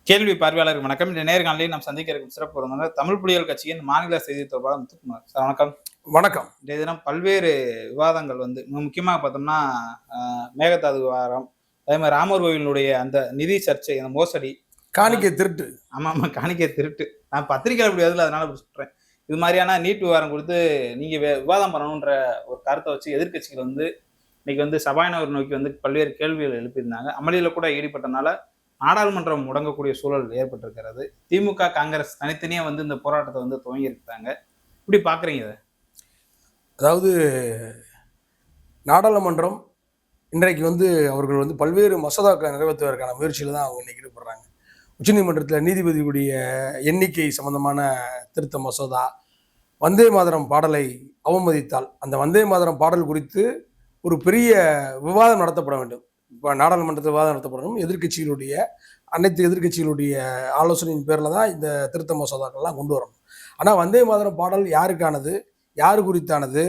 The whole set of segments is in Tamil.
கேள்வி பார்வையாளருக்கு வணக்கம். இந்த நேர்காணலில் நாம் சந்திக்க இருக்கும் சிறப்பு விருந்தினர் தமிழ் புலிகள் கட்சியின் மாநில செய்தி தொடர்பாளர் முத்துக்குமார் சார். வணக்கம். வணக்கம். இன்றைய தினம் பல்வேறு விவாதங்கள் முக்கியமாக பார்த்தோம்னா மேகதாது விவகாரம், அதே மாதிரி ராமர் கோவிலுடைய அந்த நிதி சர்ச்சை, அந்த மோசடி, காணிக்கை திருட்டு. ஆமா, காணிக்கை திருட்டு. நான் பத்திரிகை முடியாதுல, அதனால சொல்றேன். இது மாதிரியான நீட் விவகாரம் கொடுத்து நீங்க விவாதம் பண்ணணுன்ற ஒரு கருத்தை வச்சு எதிர்கட்சிகள் இன்னைக்கு சபாநாயகர் நோக்கி பல்வேறு கேள்விகள் எழுப்பியிருந்தாங்க. அமளியில கூட ஈடுபட்டனால நாடாளுமன்றம் முடங்கக்கூடிய சூழல் ஏற்பட்டிருக்கிறது. திமுக, காங்கிரஸ் தனித்தனியா இந்த போராட்டத்தை துவங்கி இருக்காங்க. இப்படி பாக்குறீங்க இதை? அதாவது நாடாளுமன்றம் இன்றைக்கு அவர்கள் பல்வேறு மசோதாக்களை நிறைவேற்றுவதற்கான முயற்சியில தான் அவங்க இன்னைக்கு ஈடுபடுறாங்க. உச்சநீதிமன்றத்தில் நீதிபதியுடைய எண்ணிக்கை சம்பந்தமான திருத்த மசோதா, வந்தே மாதரம் பாடலை அவமதித்தால் அந்த வந்தே மாதரம் பாடல் குறித்து ஒரு பெரிய விவாதம் நடத்தப்பட வேண்டும். இப்போ நாடாளுமன்றத்தில் விவாதம் நடத்தப்படணும். அனைத்து எதிர்கட்சிகளுடைய ஆலோசனையின் பேரில் தான் இந்த திருத்த மசோதாக்கள்லாம் கொண்டு வரணும். ஆனால் வந்தே மாதரம் பாடல் யாருக்கானது, யார் குறித்தானது,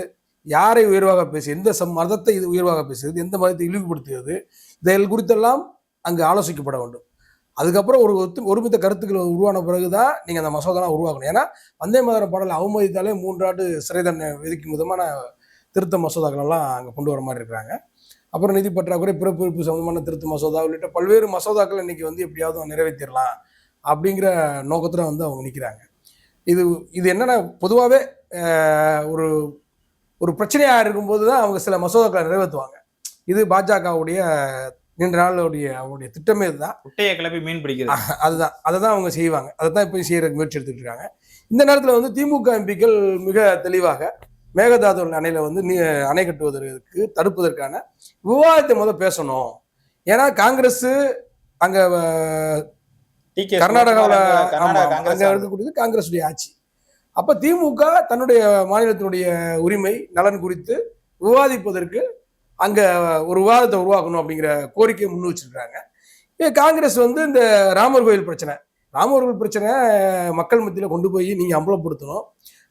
யாரை உயர்வாக பேசுது, எந்த மதத்தை இது உயர்வாக பேசுகிறது, எந்த மதத்தை இழிவுபடுத்துகிறது, இதில் குறித்தெல்லாம் அங்கு ஆலோசிக்கப்பட வேண்டும். அதுக்கப்புறம் ஒருமித்த கருத்துக்கள் உருவான பிறகுதான் நீங்கள் அந்த மசோதாலாம் உருவாக்கணும். ஏன்னா வந்தே மாதரம் பாடலை அவமதித்தாலே 3 ஆண்டு சிறை தண்டனை விதிக்கும் விதமான திருத்த மசோதாக்கள் எல்லாம் அங்கே கொண்டு வர மாதிரி இருக்கிறாங்க. அப்புறம் நிதி பற்றாக்குறை, பிறப்புறுப்பு சம்பந்தமான திருத்த மசோதா உள்ளிட்ட பல்வேறு மசோதாக்கள் இன்னைக்கு எப்படியாவது நிறைவேற்றிடலாம் அப்படிங்கிற நோக்கத்தில் அவங்க நிற்கிறாங்க. இது என்னன்னா, பொதுவாகவே ஒரு ஒரு பிரச்சனையாக இருக்கும்போது தான் அவங்க சில மசோதாக்களை நிறைவேற்றுவாங்க. இது பாஜகவுடைய நீண்ட நாளுடைய அவங்களுடைய திட்டமே இதுதான். குட்டையை கிளப்பி மீன் பிடிக்கிறது. அதை தான் அவங்க செய்வாங்க. அதை தான் இப்போ செய்யறதுக்கு முயற்சி எடுத்துட்டு இருக்காங்க. இந்த நேரத்தில் திமுக எம்பிக்கள் மிக தெளிவாக மேகதாது அணையில அணை கட்டுவதற்கு தடுப்பதற்கான விவாதத்தை பேசணும். ஏன்னா காங்கிரஸ் அங்க கர்நாடகாவில் அங்க இருக்கக்கூடியது காங்கிரஸுடைய ஆட்சி. அப்ப திமுக தன்னுடைய மாநிலத்தினுடைய உரிமை நலன் குறித்து விவாதிப்பதற்கு அங்க ஒரு விவாதத்தை உருவாக்கணும் அப்படிங்கிற கோரிக்கையை முன் வச்சிருக்காங்க. காங்கிரஸ் இந்த ராமர் கோயில் பிரச்சனை மக்கள் மத்தியில கொண்டு போய் நீங்க அம்பலப்படுத்தணும்,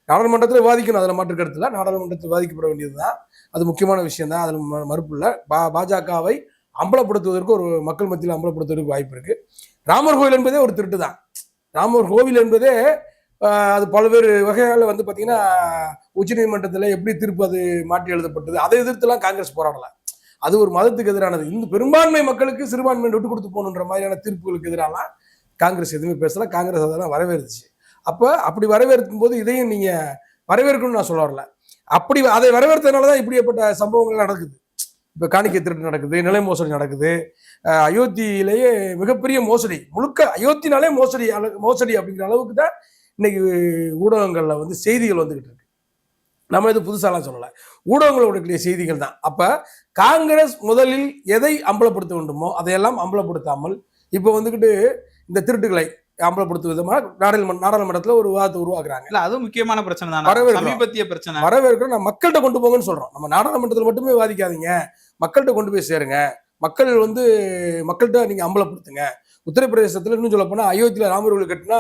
நாடாளுமன்றத்தில் விவாதிக்கணும். அதில் மாற்று கருத்து இல்லை. நாடாளுமன்றத்தில் விவாதிக்கப்பட வேண்டியது தான், அது முக்கியமான விஷயம் தான், அதில் மறுப்பு இல்லை. பாஜகவை அம்பலப்படுத்துவதற்கு, ஒரு மக்கள் மத்தியில் அம்பலப்படுத்துவதற்கு வாய்ப்பு இருக்கு. ராமர் கோவில் என்பதே ஒரு திருட்டு தான். ராமர் கோவில் என்பதே அது பல்வேறு வகையால் பார்த்தீங்கன்னா உச்சநீதிமன்றத்தில் எப்படி தீர்ப்பு அது மாற்றி எழுதப்பட்டது, அதை எதிர்த்துலாம் காங்கிரஸ் போராடல. அது ஒரு மதத்துக்கு எதிரானது. இந்த பெரும்பான்மை மக்களுக்கு சிறுபான்மை விட்டு கொடுத்து போகணுன்ற மாதிரியான தீர்ப்புகளுக்கு எதிராலாம் காங்கிரஸ் எதுவுமே பேசல. காங்கிரஸ் அதெல்லாம் வரவேற்றுச்சு. அப்போ அப்படி வரவேற்கும் போது இதையும் நீங்க வரவேற்கணும்னு நான் சொல்ல வரல. அப்படி அதை வரவேற்றதுனாலதான் இப்படிப்பட்ட சம்பவங்கள் நடக்குது. இப்ப காணிக்கை திருட்டு நடக்குது, நிலை மோசடி நடக்குது. அயோத்தியிலேயே மிகப்பெரிய மோசடி, முழுக்க அயோத்தினாலே மோசடி அப்படிங்கிற அளவுக்கு தான் இன்னைக்கு ஊடகங்கள்ல செய்திகள் வந்துகிட்டு இருக்கு. நம்ம இது புதுசாலாம் சொல்லல, ஊடகங்களுடைய செய்திகள் தான். அப்ப காங்கிரஸ் முதலில் எதை அம்பலப்படுத்த வேண்டுமோ அதையெல்லாம் அம்பலப்படுத்தாமல் இப்ப இந்த திருட்டுகளை அம்பலப்படுத்தும் விதமாக நாடாளுமன்றத்தில் ஒரு விவாதத்தை உருவாக்குறாங்க. இல்ல, அதுவும் முக்கியமான பிரச்சனை தான், சமீபத்திய பிரச்சனை. வரவேற்கிறோம். நம்ம மக்கள்கிட்ட கொண்டு போங்கன்னு சொல்றோம். நம்ம நாடாளுமன்றத்தில் மட்டுமே விவாதிக்காதீங்க, மக்கள்கிட்ட கொண்டு போய் சேருங்க. மக்கள் மக்கள்கிட்ட நீங்க அம்பலப்படுத்துங்க. உத்தரப்பிரதேசத்துல இன்னும் சொல்ல போனா அயோத்தியில ராமர் கோவில் கட்டினா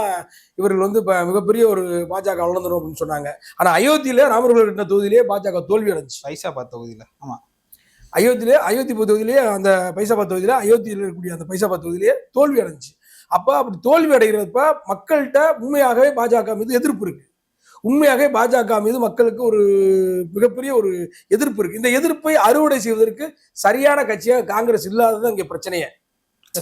இவர்கள் மிகப்பெரிய ஒரு பாஜக வளர்ந்துடும் அப்படின்னு சொன்னாங்க. ஆனா அயோத்தியில ராமர் கோவில் கட்டின தொகுதியிலேயே பாஜக தோல்வி அடைஞ்சு. பைசாபாத் தொகுதியில, ஆமா, அயோத்தி தொகுதியிலேயே அந்த பைசாபாத் தொகுதியில, அயோத்தியில் இருக்கக்கூடிய அந்த பைசாபாத் தொகுதியிலேயே தோல்வி அடைஞ்சு. அப்ப அப்படி தோல்வி அடைகிறப்ப மக்கள்கிட்ட உண்மையாகவே பாஜக மீது எதிர்ப்பு இருக்கு. உண்மையாகவே பாஜக மீது மக்களுக்கு ஒரு மிகப்பெரிய ஒரு எதிர்ப்பு இருக்கு. இந்த எதிர்ப்பை அறுவடை செய்வதற்கு சரியான கட்சியாக காங்கிரஸ் இல்லாதது இங்க பிரச்சனையே.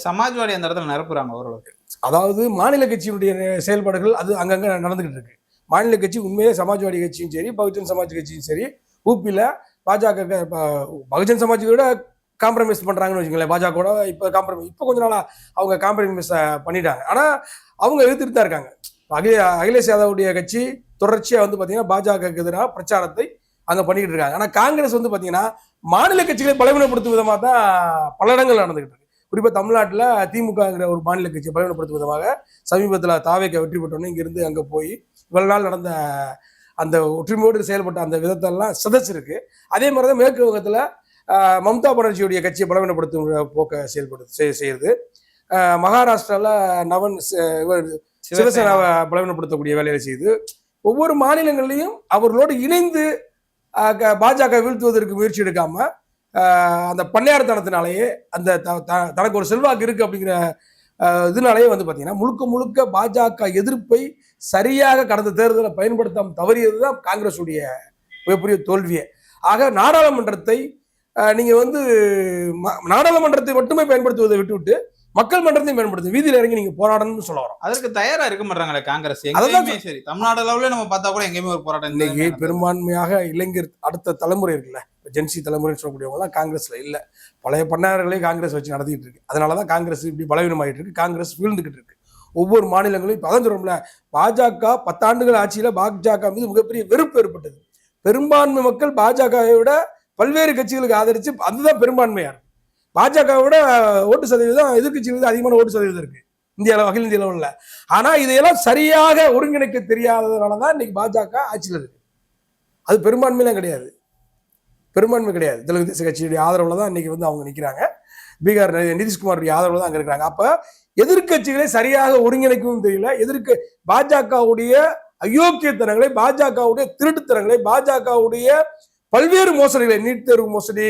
சமாஜ்வாடி அந்த இடத்துல நிரப்புறாங்க ஓரளவுக்கு. அதாவது மாநில கட்சியினுடைய செயல்பாடுகள் அது அங்கங்க நடந்துகிட்டு இருக்கு. மாநில கட்சி உண்மையே சமாஜ்வாடி கட்சியும் சரி, பகுஜன் சமாஜ் கட்சியும் சரி, ஊபியில பாஜக பகுஜன் சமாஜ் விட காம்ப்ரமைஸ் பண்றாங்கன்னு வச்சுக்கோங்களேன். பாஜக இப்போ கொஞ்ச நாளா அவங்க காம்ப்ரமைஸ் பண்ணிட்டாங்க. ஆனா அவங்க எதிர்த்துட்டு தான் இருக்காங்க. அகிலேஷ் யாதவுடைய கட்சி தொடர்ச்சியா பாத்தீங்கன்னா பாஜகவுக்கு எதிராக பிரச்சாரத்தை அங்க பண்ணிக்கிட்டு இருக்காங்க. ஆனா காங்கிரஸ் பாத்தீங்கன்னா மாநில கட்சிகளை பலவீனப்படுத்தும் விதமாக தான் பல இடங்கள் நடந்துகிட்டு இருக்கு. குறிப்பா தமிழ்நாட்டில் திமுகங்கிற ஒரு மாநில கட்சியை பலவீனப்படுத்தும் விதமாக சமீபத்தில் தாவேக வெற்றி பெற்றோன்னு இங்கிருந்து அங்க போய் இவ்வளவு நாள் நடந்த அந்த ஒற்றுமையோடு செயல்பட்ட அந்த விதத்தெல்லாம் சிதைச்சிருக்கு. அதே மாதிரிதான் மேற்கு வங்கத்துல மம்தா பானர்ஜியுடைய கட்சியை பலவீனப்படுத்தும் போக்க செய்யுது. மகாராஷ்டிரால சிவசேனாவை பலவீனப்படுத்தக்கூடிய வேலையை செய்து ஒவ்வொரு மாநிலங்கள்லையும் அவர்களோடு இணைந்து பாஜக வீழ்த்துவதற்கு முயற்சி எடுக்காம அந்த பண்ணையார்த்தனத்தினாலேயே அந்த தனக்கு ஒரு செல்வாக்கு இருக்கு அப்படிங்கிற இதனாலேயே வந்து பார்த்தீங்கன்னா முழுக்க முழுக்க பாஜக எதிர்ப்பை சரியாக கடந்த தேர்தலை பயன்படுத்தாமல் தவறியது தான் காங்கிரஸுடைய மிகப்பெரிய தோல்வியே. ஆக நாடாளுமன்றத்தை நீங்க வந்து நாடாளுமன்றத்தை மட்டுமே பயன்படுத்துவதை விட்டுவிட்டு மக்கள் மன்றத்தையும் பயன்படுத்தும் வீதியில் இறங்கி நீங்க போராடணும்னு சொல்ல வரோம். அதற்கு தயாரா இருக்க மாட்டாங்களே காங்கிரஸ். எங்கேயுமே சரி, தமிழ்நாடு அளவுல நம்ம பார்த்தா கூட எங்கேயுமே ஒரு போராட்டம் இன்னைக்கு பெரும்பான்மையாக இளைஞர் அடுத்த தலைமுறை இருக்குல்ல, ஜென்சி தலைமுறைன்னு சொல்லக்கூடியவங்கலாம் காங்கிரஸ்ல இல்ல. பழைய பண்ணார்களே காங்கிரஸ் வச்சு நடத்திட்டு இருக்கு. அதனாலதான் காங்கிரஸ் இப்படி பலவீனமாயிட்டு இருக்கு, காங்கிரஸ் வீழ்ந்துகிட்டு இருக்கு. ஒவ்வொரு மாநிலங்களும் இப்ப அதான் சொல்றோம்ல, பாஜக 10 ஆண்டுகள் ஆட்சியில பாஜக மீது மிகப்பெரிய வெறுப்பு ஏற்பட்டது. பெரும்பான்மை மக்கள் பாஜகவை விட பல்வேறு கட்சிகளுக்கு ஆதரிச்சு அதுதான் பெரும்பான்மையா இருக்கு. பாஜகவை விட ஓட்டு சதவீதம் எதிர்கட்சிகளுக்கு அதிகமான ஓட்டு சதவீதம் இருக்கு இந்தியாவில், அகில இந்திய அளவில். ஆனா இதையெல்லாம் சரியாக ஒருங்கிணைக்க தெரியாததுனாலதான் இன்னைக்கு பாஜக ஆட்சியில் இருக்கு. அது பெரும்பான்மையெல்லாம் கிடையாது, பெரும்பான்மை கிடையாது. தெலுங்கு தேச கட்சியுடைய ஆதரவுல தான் இன்னைக்கு வந்து அவங்க நிற்கிறாங்க. பீகார் நிதிஷ்குமாருடைய ஆதரவுல தான் அங்க இருக்கிறாங்க. அப்ப எதிர்கட்சிகளை சரியாக ஒருங்கிணைக்கவும் தெரியல. பாஜகவுடைய அயோக்கியத்தனங்களை, பாஜகவுடைய திருட்டுத்தனங்களை, பாஜகவுடைய பல்வேறு மோசடிகளை, நீட் தேர்வு மோசடி,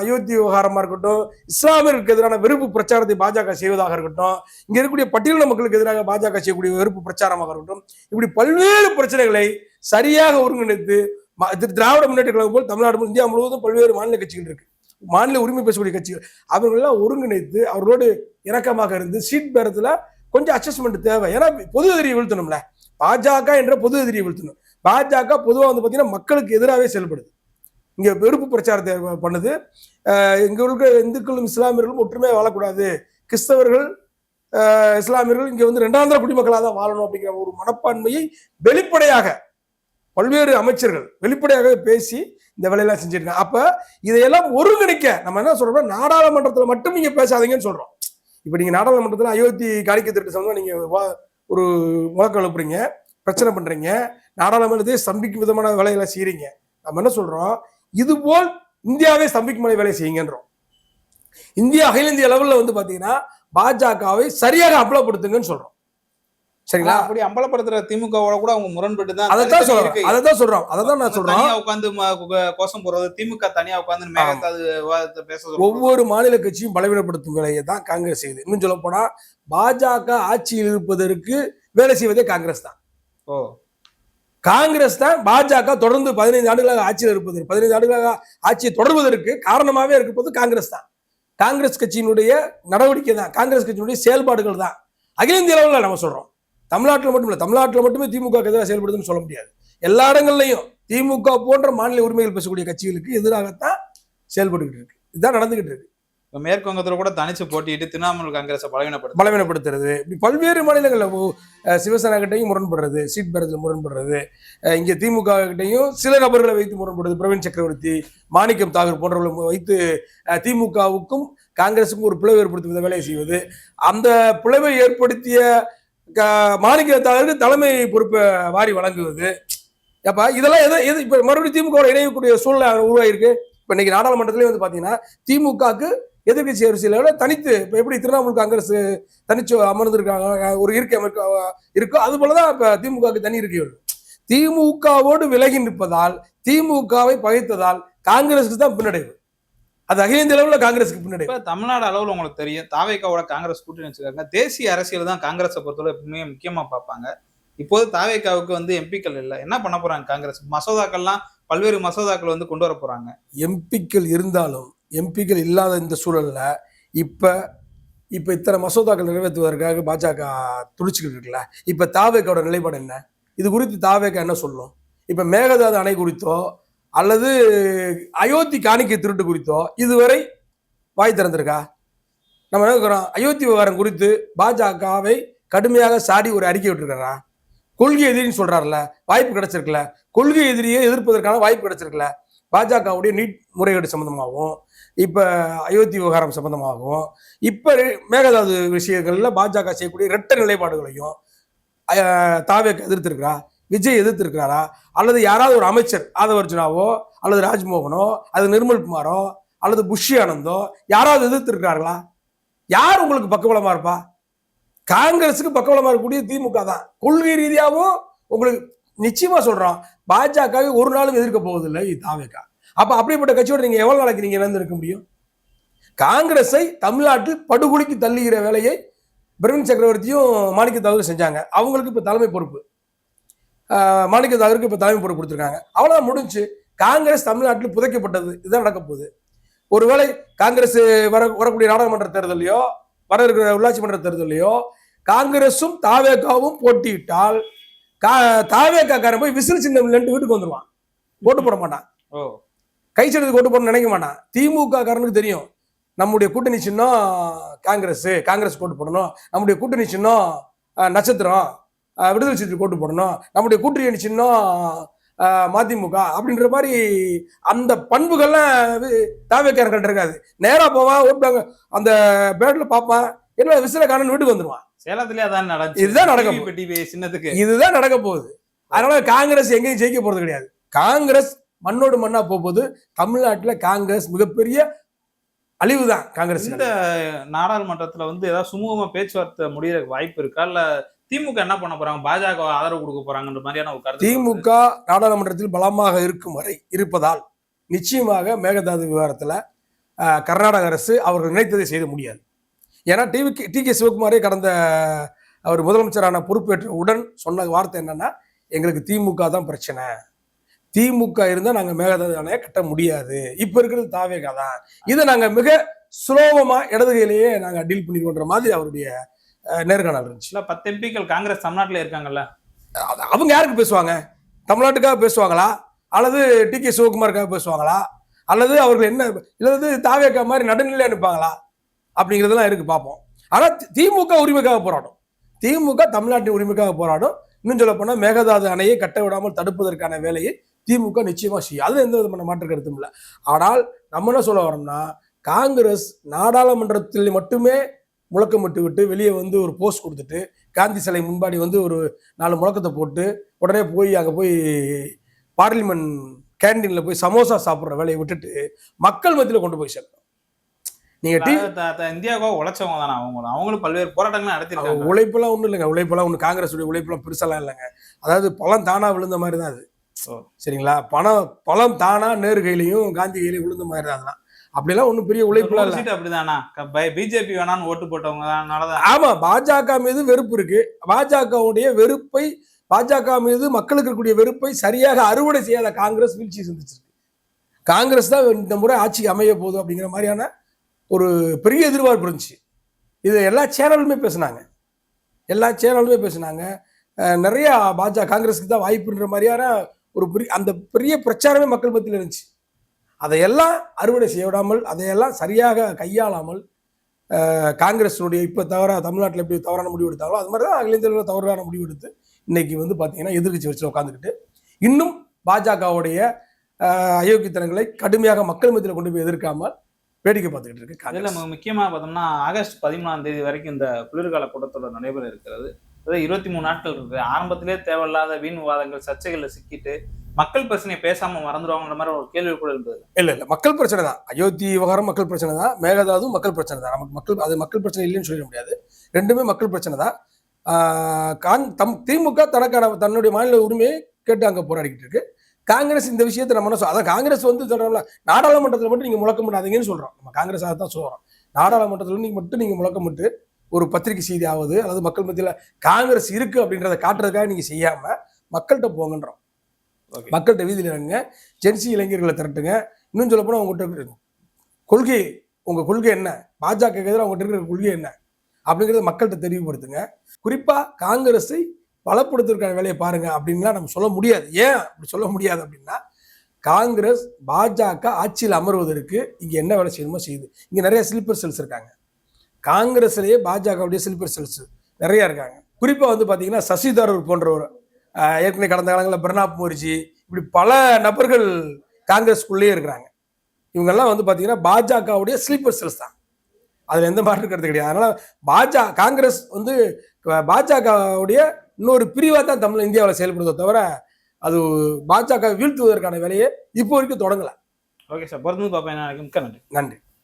அயோத்தி விவகாரமா இருக்கட்டும், இஸ்லாமியர்களுக்கு எதிரான வெறுப்பு பிரச்சாரத்தை பாஜக செய்வதாக இருக்கட்டும், இங்க இருக்கக்கூடிய பட்டியலின மக்களுக்கு எதிராக பாஜக செய்யக்கூடிய வெறுப்பு பிரச்சாரமாக இருக்கட்டும், இப்படி பல்வேறு பிரச்சனைகளை சரியாக ஒருங்கிணைத்து திராவிட முன்னேற்ற கழகம் போல் தமிழ்நாடு இந்தியா முழுவதும் பல்வேறு மாநில கட்சிகள் இருக்கு, மாநில உரிமை பேசக்கூடிய கட்சிகள், அவர்களெல்லாம் ஒருங்கிணைத்து அவர்களோடு இணக்கமாக இருந்து சீட் பேரத்துல கொஞ்சம் அட்ஜஸ்ட்மெண்ட் தேவை. ஏன்னா பொது எதிரியை வீழ்த்தணும்ல, பாஜக என்ற பொது எதிரியை வீழ்த்தணும். பாஜக பொதுவாக வந்து பார்த்தீங்கன்னா மக்களுக்கு எதிராகவே செயல்படுது, இங்க வெறுப்பு பிரச்சாரத்தை பண்ணுது. இங்க இருக்க இந்துக்களும் இஸ்லாமியர்களும் ஒற்றுமையாக வாழக்கூடாது, கிறிஸ்தவர்கள் இஸ்லாமியர்கள் இங்க வந்து 2ஆம் தர குடிமக்களாக தான் வாழணும் அப்படிங்கிற ஒரு மனப்பான்மையை வெளிப்படையாக பல்வேறு அமைச்சர்கள் வெளிப்படையாக பேசி இந்த வேலையெல்லாம் செஞ்சிருக்காங்க. அப்ப இதையெல்லாம் ஒருங்கிணைக்க நம்ம என்ன சொல்றோம், நாடாளுமன்றத்துல மட்டும் நீங்க பேசாதீங்கன்னு சொல்றோம். இப்ப நீங்க நாடாளுமன்றத்துல அயோத்தி காணிக்கை திருட்டு சம்பந்தம் நீங்க ஒரு முழக்கம் எழுப்புறீங்க, பிரச்சனை பண்றீங்க, நாடாளுமன்றத்தை ஸ்தம்பிக்கும் விதமான வேலைகளை செய்யறீங்க. நம்ம என்ன சொல்றோம், இதுபோல் இந்தியாவே ஸ்தம்பிக்கும் வேலையை செய்யுங்கன்றோம். இந்தியா அகில இந்திய அளவில் வந்து பாத்தீங்கன்னா பாஜகவை சரியாக அம்பலப்படுத்துங்கன்னு சொல்றோம். சரிங்களா? அப்படி அம்பலப்படுத்துற திமுகவோட கூட அவங்க முரண்பட்டு தான் அதான் சொல்றோம். நான் சொல்றேன், உட்காந்து கோஷம் போறது, திமுக தனியா உட்காந்து பேச ஒவ்வொரு மாநில கட்சியும் பலவீனப்படுத்தும் வேலையை தான் காங்கிரஸ் செய்யுது. இன்னும் சொல்ல போனா பாஜக ஆட்சியில் இருப்பதற்கு வேலை செய்வதே காங்கிரஸ் தான். காங்கிரஸ் தான் பாஜக தொடர்ந்து 15 ஆண்டுகளாக ஆட்சியில் இருப்பது, 15 ஆண்டுகளாக ஆட்சியை தொடர்வதற்கு காரணமாகவே இருப்பது காங்கிரஸ் தான். காங்கிரஸ் கட்சியினுடைய நடவடிக்கை தான், காங்கிரஸ் கட்சியினுடைய செயல்பாடுகள் தான் அகில இந்திய அளவில் நம்ம சொல்றோம். தமிழ்நாட்டில் மட்டும் இல்லை, தமிழ்நாட்டில் மட்டுமே திமுக எதிராக செயல்படுதுன்னு சொல்ல முடியாது. எல்லா இடங்கள்லையும் திமுக போன்ற மாநில உரிமைகள் பேசக்கூடிய கட்சிகளுக்கு எதிராகத்தான் செயல்பட்டுக்கிட்டு இருக்கு. இதுதான் நடந்துகிட்டு இருக்கு. மேற்கு வங்கத்துல கூட தனிச்சு போட்டிட்டு திரிணாமுல் காங்கிரஸை பலவீனப்படுத்துறது, இப்படி பல்வேறு மாநிலங்களில் சிவசேனா கிட்டையும் முரண்படுறது, சீட் பேரத்தில் முரண்படுறது, இங்கே திமுக கிட்டையும் சில நபர்களை வைத்து முரண்படுறது, பிரவீன் சக்கரவர்த்தி, மாணிக்கம் தாகூர் போன்றவர்களை வைத்து திமுகவுக்கும் காங்கிரஸுக்கும் ஒரு பிளவு ஏற்படுத்துவதை வேலையை செய்வது, அந்த பிளவை ஏற்படுத்திய மாணிக்கம் தாகூருக்கு தலைமை பொறுப்பை வாரி வழங்குவது. அப்ப இதெல்லாம் எது இப்ப மறுபடியும் திமுக இணையக்கூடிய சூழ்நிலை உருவாயிருக்கு. இப்ப இன்னைக்கு நாடாளுமன்றத்திலே வந்து பாத்தீங்கன்னா திமுகவுக்கு எதிர்கட்சி அரசியல தனித்து, இப்ப எப்படி திரிணாமுல் காங்கிரஸ் தனிச்சு அமர்ந்திருக்காங்க, ஒரு இருக்கை இருக்கோ அது போலதான் இப்ப திமுகவுக்கு தனி இருக்கை வருது. திமுகவோடு விலகி நிற்பதால், திமுகவை பகைத்ததால் காங்கிரஸுக்கு தான் பின்னடைவு. அது அகில இந்திய அளவுல காங்கிரஸுக்கு பின்னடைவு. தமிழ்நாடு அளவுல உங்களுக்கு தெரியும், தாவேகாவோட காங்கிரஸ் கூட்டணி வச்சிருக்காங்க. தேசிய அரசியல் தான் காங்கிரஸை பொறுத்தவரை எப்பவுமே முக்கியமா பார்ப்பாங்க. இப்போது தாவேகாவுக்கு வந்து எம்பிக்கள் இல்லை, என்ன பண்ண போறாங்க காங்கிரஸ்? மசோதாக்கள்லாம் பல்வேறு மசோதாக்கள் வந்து கொண்டு வர போறாங்க. எம்பிக்கள் இருந்தாலும் எம்பிக்கள் இல்லாத இந்த சூழல்ல இப்ப இத்தனை மசோதாக்கள் நிறைவேற்றுவதற்காக பாஜக துடிச்சுக்கிட்டு இருக்குல்ல. இப்ப தாவேகாவோட நிலைப்பாடு என்ன? இது குறித்து தாவேகா என்ன சொல்லும்? இப்ப மேகதாது அணை குறித்தோ அல்லது அயோத்தி காணிக்கை திருட்டு குறித்தோ இதுவரை வாய் திறந்திருக்கா? நம்ம நினைக்கிறோம் அயோத்தி விவகாரம் குறித்து பாஜகவை கடுமையாக சாடி ஒரு அறிக்கை விட்டுருக்காரா? கொள்கை எதிரின்னு சொல்றாருல, வாய்ப்பு கிடைச்சிருக்கல. கொள்கை எதிரியை எதிர்ப்பதற்கான வாய்ப்பு கிடைச்சிருக்கல. பாஜகவுடைய நீட் முறைகேடு சம்பந்தமாகவும், இப்ப அயோத்தி விவகாரம் சம்பந்தமாகவும், இப்ப மேகதாது விஷயங்கள்ல பாஜக செய்யக்கூடிய இரட்டை நிலைப்பாடுகளையும் தாவேக எதிர்த்திருக்கிறா, விஜய் எதிர்த்திருக்கிறாரா, அல்லது யாராவது ஒரு அமைச்சர் ஆதவர்ஜுனாவோ அல்லது ராஜ்மோகனோ அல்லது நிர்மல் குமாரோ அல்லது புஷி ஆனந்தோ யாராவது எதிர்த்திருக்கிறார்களா? யார் உங்களுக்கு பக்கபலமா இருப்பா? காங்கிரஸுக்கு பக்கபலமா இருக்கக்கூடிய திமுக தான். கொள்கை ரீதியாகவும் உங்களுக்கு நிச்சயமா சொல்றோம், பாஜகவை ஒரு நாளும் எதிர்க்க போவதில்லை தாவேகா. அப்ப அப்படிப்பட்ட கட்சியோட நீங்க எவ்வளவு நாளைக்கு நீங்க இழந்து இருக்க முடியும்? காங்கிரஸை தமிழ்நாட்டில் படுகொலைக்கு தள்ளுகிற வேலையை பிரவீன் சக்கரவர்த்தியும் மாணிக்க தாகூர் செஞ்சாங்க. அவங்களுக்கு இப்போ தலைமை பொறுப்பு, மாணிக்க தாகூருக்கு இப்போ தலைமை பொறுப்பு கொடுத்துருக்காங்க. அவ்வளோதான் முடிஞ்சு. காங்கிரஸ் தமிழ்நாட்டில் புதைக்கப்பட்டது. இதுதான் நடக்க போகுது. ஒருவேளை காங்கிரஸ் வரக்கூடிய நாடாளுமன்ற தேர்தலையோ வர இருக்கிற உள்ளாட்சி மன்ற தேர்தலையோ காங்கிரஸும் தாவேகாவும் போட்டியிட்டால் தாவேகாக்காரன் போய் விசில் சின்னம் இல்லைன்ட்டு வீட்டுக்கு வந்துடுவான். ஓட்டு போட மாட்டான். கை செலுத்துக்கு ஓட்டு போடணும்னு நினைக்க மாட்டான். திமுக காரனுக்கு தெரியும் நம்முடைய கூட்டணி சின்னம் காங்கிரஸ் ஓட்டு போடணும், நம்முடைய கூட்டணி சின்னம் நட்சத்திரம் விடுதலை சிறுத்தைகளுக்கு ஓட்டு போடணும், நம்முடைய கூட்டணி சின்னம் மதிமுக அப்படின்ற மாதிரி அந்த பண்புகள்லாம் தாவேக்காரன் இருக்காது. நேரா போவான், ஓட்டுவாங்க, அந்த பேட்ல பார்ப்பான், என்ன விசில காணன்னு வீட்டுக்கு வந்துருவான். சேலத்திலே அதான் நடந்துச்சு. இதுதான் நடக்க போகுது. சின்னத்துக்கு இதுதான் நடக்க போகுது. அதனால காங்கிரஸ் எங்கேயும் ஜெயிக்க போறது கிடையாது. காங்கிரஸ் மண்ணோடு மண்ணா போகுது. தமிழ்நாட்டில் காங்கிரஸ் மிகப்பெரிய அழிவு தான். காங்கிரஸ் இந்த நாடாளுமன்றத்துல ஏதாவது சுமூகமா பேச்சுவார்த்தை முடியற வாய்ப்பு இருக்கா? இல்ல திமுக என்ன பண்ண போறாங்க, பாஜக ஆதரவு கொடுக்க போறாங்கன்ற மாதிரியான ஒரு கருத்து. திமுக நாடாளுமன்றத்தில் பலமாக இருக்கும் வரை இருப்பதால் நிச்சயமாக மேகதாது விவகாரத்துல கர்நாடக அரசு அவர்கள் நினைத்ததை செய்ய முடியாது. ஏன்னா டி.கே. சிவகுமாரே கடந்த அவர் முதலமைச்சரான பொறுப்பேற்ற உடன் சொன்ன வார்த்தை என்னன்னா, எங்களுக்கு திமுக தான் பிரச்சனை, திமுக இருந்தால் நாங்கள் மேகதாது அணையை கட்ட முடியாது, இப்போ இருக்கிறது தாவேகா தான், இதை நாங்கள் மிக சுலபமா இடதுகையிலேயே நாங்கள் டீல் பண்ணிடுவோன்ற மாதிரி அவருடைய நேர்காணல் இருந்துச்சு. 10 எம்பிக்கள் காங்கிரஸ் தமிழ்நாட்டில் இருக்காங்கல்ல, அவங்க யாருக்கு பேசுவாங்க? தமிழ்நாட்டுக்காக பேசுவாங்களா, அல்லது டி.கே. சிவகுமாருக்காக பேசுவாங்களா, அல்லது அவர்கள் என்ன இல்லது தாவேகா மாதிரி நடுநிலை அனுப்பாங்களா அப்படிங்கிறதெல்லாம் இருக்கு, பார்ப்போம். ஆனால் திமுக உரிமைக்காக போராடும். திமுக தமிழ்நாட்டின் உரிமைக்காக போராடும். இன்னும் சொல்ல போனால் மேகதாது அணையை கட்ட விடாமல் தடுப்பதற்கான வேலையை திமுக நிச்சயமா செய்யும். அதுல எந்த விதமான மாற்று கருத்தும் இல்லை. ஆனால் நம்ம என்ன சொல்ல வரோம்னா, காங்கிரஸ் நாடாளுமன்றத்தில் மட்டுமே முழக்கமிட்டு விட்டு வெளியே ஒரு போஸ்ட் கொடுத்துட்டு காந்தி சிலை முன்பாடி ஒரு 4 முழக்கத்தை போட்டு உடனே போய் அங்கே போய் பார்லிமெண்ட் கேண்டீன்ல போய் சமோசா சாப்பிட்ற வேலையை விட்டுட்டு மக்கள் மத்தியில் கொண்டு போய் சேர்க்கணும். நீங்க இந்தியாவுக்காக உழைச்சவங்க தானே அவங்களும் பல்வேறு போராட்டங்கள் நடத்திருக்காங்க. உழைப்பெல்லாம் ஒன்றும் இல்லைங்க. உழைப்பெல்லாம் ஒன்று காங்கிரஸுடைய உழைப்பெல்லாம் பெருசெல்லாம் இல்லைங்க. அதாவது பழம் தானா விழுந்த மாதிரி தான் அது. சரிங்களா? பழம் தானா நேரு கையிலையும் காந்தி கையிலையும் விழுந்த மாதிரி தான். அதெல்லாம் அப்படிலாம் ஒன்றும் பெரிய உழைப்புலாம் இல்லை. அப்படிதானா? பிஜேபி வேணான்னு ஓட்டு போட்டவங்க. ஆமா, பாஜக மீது வெறுப்பு இருக்கு. பாஜகவுடைய வெறுப்பை, பாஜக மீது மக்களுக்கு இருக்கக்கூடிய வெறுப்பை சரியாக அறுவடை செய்யாத காங்கிரஸ் வீழ்ச்சி சந்திச்சிருக்கு. காங்கிரஸ் தான் இந்த முறை ஆட்சிக்கு அமைய போகுது அப்படிங்கிற மாதிரியான ஒரு பெரிய எதிர்பார்ப்பு இருந்துச்சு. இது எல்லா சேனலுமே பேசினாங்க. நிறைய காங்கிரஸுக்கு தான் வாய்ப்புன்ற மாதிரியான ஒரு அந்த பெரிய பிரச்சாரமே மக்கள் மத்தியில் இருந்துச்சு. அதையெல்லாம் அறுவடை செய்ய விடாமல், அதையெல்லாம் சரியாக கையாளாமல் காங்கிரஸினுடைய இப்போ தமிழ்நாட்டில் எப்படி தவறான முடிவு எடுத்தாங்களோ அது மாதிரி தான் அகில இந்தியாவில் தவறான முடிவு எடுத்து இன்னைக்கு பார்த்தீங்கன்னா எதிர்கட்சி வச்சு உட்காந்துக்கிட்டு இன்னும் பாஜகவுடைய அயோக்கியத்தனங்களை கடுமையாக மக்கள் மத்தியில் கொண்டு போய் எதிர்க்காமல் வேடிக்கை பார்த்துக்கிட்டு இருக்கு. அதில் முக்கியமாக பார்த்தோம்னா ஆகஸ்ட் 13ஆம் தேதி வரைக்கும் இந்த குளிர்கால கூட்டத்தொடர் நடைபெற இருக்கிறது. 23 நாட்கள் இருக்கு. ஆரம்பத்திலே தேவையில்லாத வீண் விவாதங்கள் சர்ச்சைகளில் சிக்கிட்டு மக்கள் பிரச்சனையை பேசாம மறந்துடுவாங்கன்ற மாதிரி ஒரு கேள்வி கூட இருந்தது. இல்ல மக்கள் பிரச்சனை தான். அயோத்தி விவகாரம் மக்கள் பிரச்சனை தான், மேகதாதும் மக்கள் பிரச்சனை தான். நமக்கு அது மக்கள் பிரச்சனை இல்லைன்னு சொல்ல முடியாது. ரெண்டுமே மக்கள் பிரச்சனை தான். திமுக தன்னுடைய மாநில உரிமையை கேட்டு அங்க போராடிக்கிட்டு இருக்கு. காங்கிரஸ் இந்த விஷயத்தை நம்ம அதான் காங்கிரஸ் சொல்றோம்ல, நாடாளுமன்றத்தில் மட்டும் நீங்க முழக்கமிடாதீங்கன்னு சொல்றோம். நம்ம காங்கிரஸ் தான் சொல்றோம். நாடாளுமன்றத்தில் மட்டும் நீங்க முழக்கமிட்டு ஒரு பத்திரிகை செய்தி ஆகுது அல்லது மக்கள் மத்தியில் காங்கிரஸ் இருக்கு அப்படின்றத காட்டுறதுக்காக நீங்க செய்யாம மக்கள்கிட்ட போங்கன்றோம். மக்கள்கிட்ட வீதியில் இறங்குங்க, ஜென்சி இளைஞர்களை திரட்டுங்க. இன்னும் சொல்ல போனா உங்கள்கிட்ட கொள்கை, உங்க கொள்கை என்ன, பாஜக எதிராக உங்கள்கிட்ட இருக்கிற கொள்கை என்ன அப்படிங்கிறத மக்கள்கிட்ட தெளிவுபடுத்துங்க. குறிப்பா காங்கிரஸை பலப்படுத்துவதற்கான வேலையை பாருங்க அப்படின்லாம் நம்ம சொல்ல முடியாது. ஏன் அப்படி சொல்ல முடியாது அப்படின்னா, காங்கிரஸ் பாஜக ஆட்சியில் அமர்வதற்கு இங்க என்ன வேலை செய்யணுமோ செய்யுது. இங்க நிறைய ஸ்லீப்பர் செல்ஸ் இருக்காங்க. காங்கிரஸ்லேயே பாஜகவுடைய ஸ்லீப்பர் செல்ஸ் நிறைய இருக்காங்க. குறிப்பா பாத்தீங்கன்னா சசி தரூர் போன்றவர், ஏற்கனவே கடந்த காலங்களில் பிரணாப் முகர்ஜி, இப்படி பல நபர்கள் காங்கிரஸ்குள்ளேயே இருக்கிறாங்க. இவங்கெல்லாம் பாத்தீங்கன்னா பாஜகவுடைய ஸ்லீப்பர் செல்ஸ் தான். அதுல எந்த மாற்று கருத்து கிடையாது. அதனால காங்கிரஸ் பாஜகவுடைய இன்னொரு பிரிவா தான் இந்தியாவில் செயல்படுறதை தவிர அது பாஜக வீழ்த்துவதற்கான வேலையை இப்போ வரைக்கும் தொடங்கல. ஓகே சார், பொறுத்து பார்ப்பேன். நன்றி.